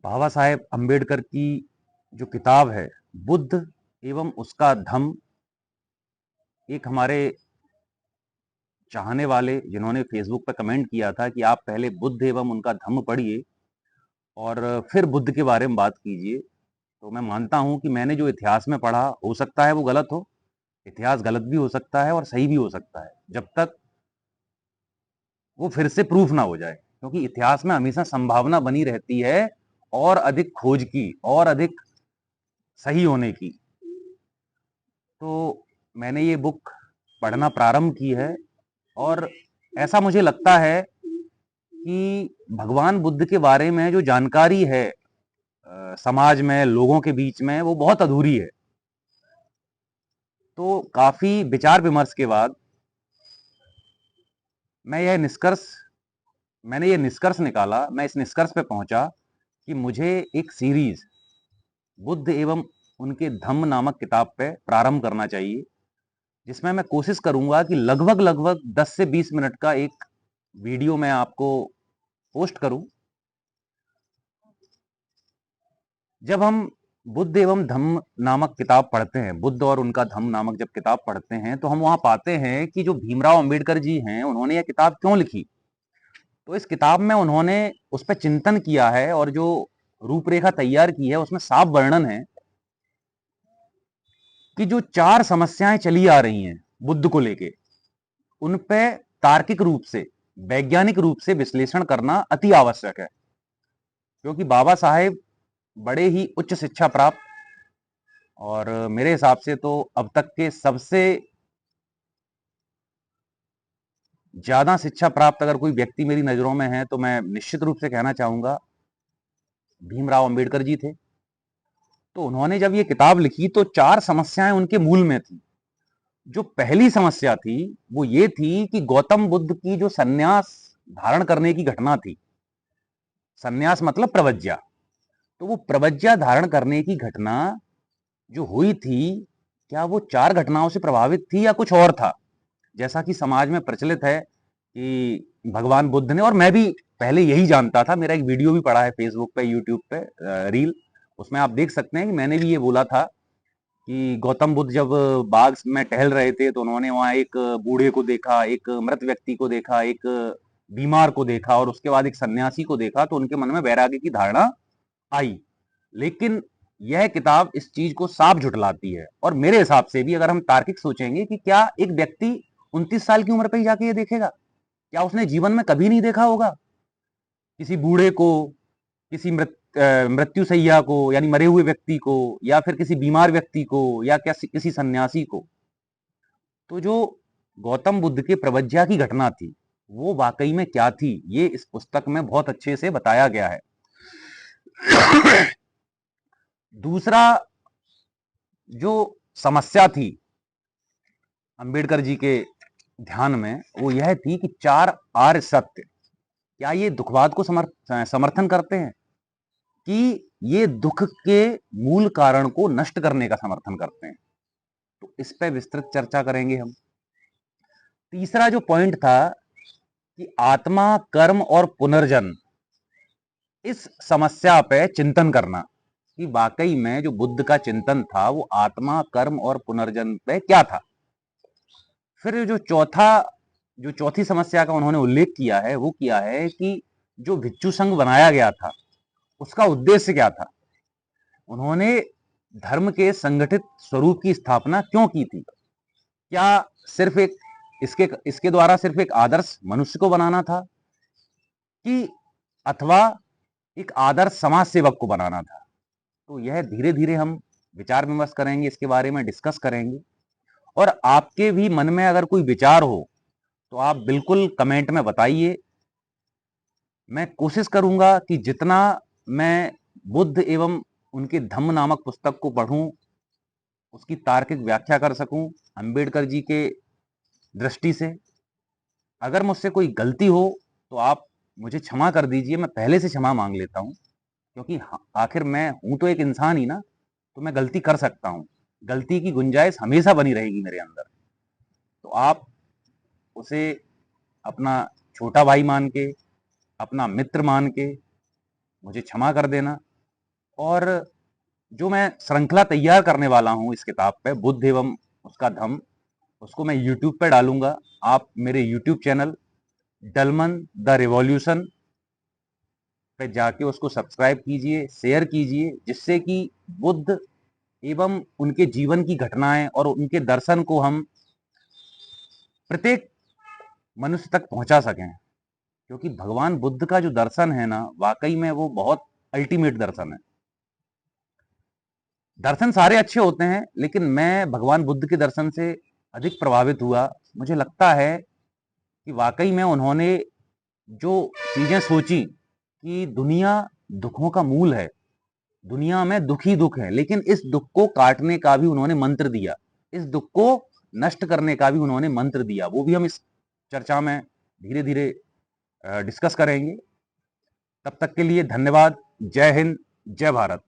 बाबा साहेब अंबेडकर की जो किताब है, बुद्ध एवं उसका धम्म, एक हमारे चाहने वाले जिन्होंने फेसबुक पे कमेंट किया था कि आप पहले बुद्ध एवं उनका धम्म पढ़िए और फिर बुद्ध के बारे में बात कीजिए। तो मैं मानता हूँ कि मैंने जो इतिहास में पढ़ा, हो सकता है वो गलत हो, इतिहास गलत भी हो सकता है और सही भी हो सकता है, जब तक वो फिर से प्रूफ ना हो जाए। क्योंकि इतिहास में हमेशा संभावना बनी रहती है और अधिक खोज की और अधिक सही होने की। तो मैंने ये बुक पढ़ना प्रारंभ की है और ऐसा मुझे लगता है कि भगवान बुद्ध के बारे में जो जानकारी है समाज में, लोगों के बीच में, वो बहुत अधूरी है। तो काफ़ी विचार-विमर्श के बाद मैं यह निष्कर्ष मैंने ये निष्कर्ष निकाला, मैं इस निष्कर्ष पे पहुँचा कि मुझे एक सीरीज़ बुद्ध एवं उनके धम्म नामक किताब पे प्रारंभ करना चाहिए, जिसमें मैं कोशिश करूँगा कि लगभग-लगभग 10 से 20 मिनट का एक वीडियो मैं आपको पोस्ट करूँ। जब हम बुद्ध एवं धम्म नामक किताब पढ़ते हैं, बुद्ध और उनका धम्म नामक जब किताब पढ़ते हैं, तो हम वहाँ पाते हैं कि जो भीमराव अंबेडकर जी हैं, उन्होंने यह किताब क्यों लिखी? तो इस किताब में उन्होंने उस पे चिंतन किया है और जो रूपरेखा तैयार की है, उसमें साफ वर्णन है कि जो 4 समस्याएँ चली आ रही हैं बुद्ध को लेके, उन पे तार्किक रूप से, वैज्ञानिक रूप से विश्लेषण करना अति आवश्यक है। क्योंकि बाबा साहेब बड़े ही उच्च शिक्षा प्राप्त और मेरे हिसाब से तो अब तक के सबसे ज़्यादा शिक्षा प्राप्त अगर कोई व्यक्ति मेरी नज़रों में है, तो मैं निश्चित रूप से कहना चाहूँगा, भीमराव अंबेडकर जी थे। तो उन्होंने जब ये किताब लिखी, तो 4 समस्याएँ उनके मूल में थी। जो पहली समस्या थी, वो ये थी कि गौतम बुद्ध की जो सन्यास धारण करने की घटना थी, सन्यास मतलब प्रवज्ञा, तो वो प्रवज्ञा धारण करने की घटना जो हुई थी, क्या वो 4 घटनाओं से प्रभावित थी या कुछ और था? जैसा कि समाज में प्रचलित है कि भगवान बुद्ध ने, और मैं भी पहले यही जानता था, मेरा एक वीडियो भी पड़ा है फेसबुक पे, यूट्यूब पे रील, उसमें आप देख सकते हैं कि मैंने भी ये बोला था कि गौतम बुद्ध जब बाग में टहल रहे थे, तो उन्होंने वहाँ एक बूढ़े को देखा, एक मृत व्यक्ति को देखा, एक बीमार को देखा और उसके बाद एक सन्यासी को देखा, तो उनके मन में वैराग्य की धारणा आई। लेकिन यह किताब इस चीज को साफ झुठलाती है और मेरे हिसाब से भी अगर हम तार्किक सोचेंगे कि क्या एक व्यक्ति 29 साल की उम्र पे ही जाके ये देखेगा? क्या उसने जीवन में कभी नहीं देखा होगा किसी बूढ़े को, किसी मृत्युशैया को यानी मरे हुए व्यक्ति को, या फिर किसी बीमार व्यक्ति को, या किसी सन्यासी को? तो जो गौतम बुद्ध के प्रवज्ञा की घटना थी, वो वाकई में क्या थी, ये इस पुस्तक में बहुत अच्छे से बताया गया है। दूसरा जो समस्या थी अंबेडकर जी के ध्यान में, वो यह थी कि 4 आर्य सत्य, क्या ये दुखवाद को समर्थन करते हैं कि ये दुख के मूल कारण को नष्ट करने का समर्थन करते हैं? तो इस पे विस्तृत चर्चा करेंगे हम। तीसरा जो पॉइंट था कि आत्मा, कर्म और पुनर्जन्म, इस समस्या पे चिंतन करना कि वाकई में जो बुद्ध का चिंतन था, वो आत्मा, कर्म और पुनर्जन्म पे क्या था। फिर जो चौथी समस्या का उन्होंने उल्लेख किया है, वो किया है कि जो भिक्षु संघ बनाया गया था, उसका उद्देश्य क्या था? उन्होंने धर्म के संगठित स्वरूप की स्थापना क्यों की थी? क्या सिर्फ एक इसके इसके द्वारा सिर्फ एक आदर्श मनुष्य को बनाना था, कि अथवा एक आदर्श समाज सेवक को बनाना था? तो यह धीरे-धीरे हम विचार-विमर्श करेंगे, इसके बारे में डिस्कस करेंगे और आपके भी मन में अगर कोई विचार हो, तो आप बिल्कुल कमेंट में बताइए। मैं कोशिश करूँगा कि जितना मैं बुद्ध एवं उनके धम्म नामक पुस्तक को पढ़ूँ, उसकी तार्किक व्याख्या कर सकूँ, अंबेडकर जी के दृष्टि से। अगर मुझसे कोई गलती हो, तो आप मुझे क्षमा कर दीजिए, मैं पहले से क्षमा माँग लेता हूँ, क्योंकि आखिर मैं हूँ तो एक इंसान ही ना, तो मैं गलती कर सकता हूँ। गलती की गुंजाइश हमेशा बनी रहेगी मेरे अंदर। तो आप उसे अपना छोटा भाई मान के, अपना मित्र मान के मुझे क्षमा कर देना। और जो मैं श्रृंखला तैयार करने वाला हूं इस किताब पे, बुद्ध एवं उसका धम्म, उसको मैं यूट्यूब पे डालूंगा। आप मेरे यूट्यूब चैनल डलमन द रिवॉल्यूशन पे जाके उसको सब्सक्राइब कीजिए, शेयर कीजिए, जिससे कि बुद्ध एवं उनके जीवन की घटनाएं और उनके दर्शन को हम प्रत्येक मनुष्य तक पहुंचा सकें। क्योंकि भगवान बुद्ध का जो दर्शन है ना, वाकई में वो बहुत अल्टीमेट दर्शन है। दर्शन सारे अच्छे होते हैं, लेकिन मैं भगवान बुद्ध के दर्शन से अधिक प्रभावित हुआ। मुझे लगता है कि वाकई में उन्होंने जो चीजें सोची कि दुनिया दुखों का मूल है, दुनिया में दुख ही दुख है, लेकिन इस दुख को काटने का भी उन्होंने मंत्र दिया, इस दुख को नष्ट करने का भी उन्होंने मंत्र दिया। वो भी हम इस चर्चा में धीरे धीरे डिस्कस करेंगे। तब तक के लिए धन्यवाद। जय हिंद, जय भारत।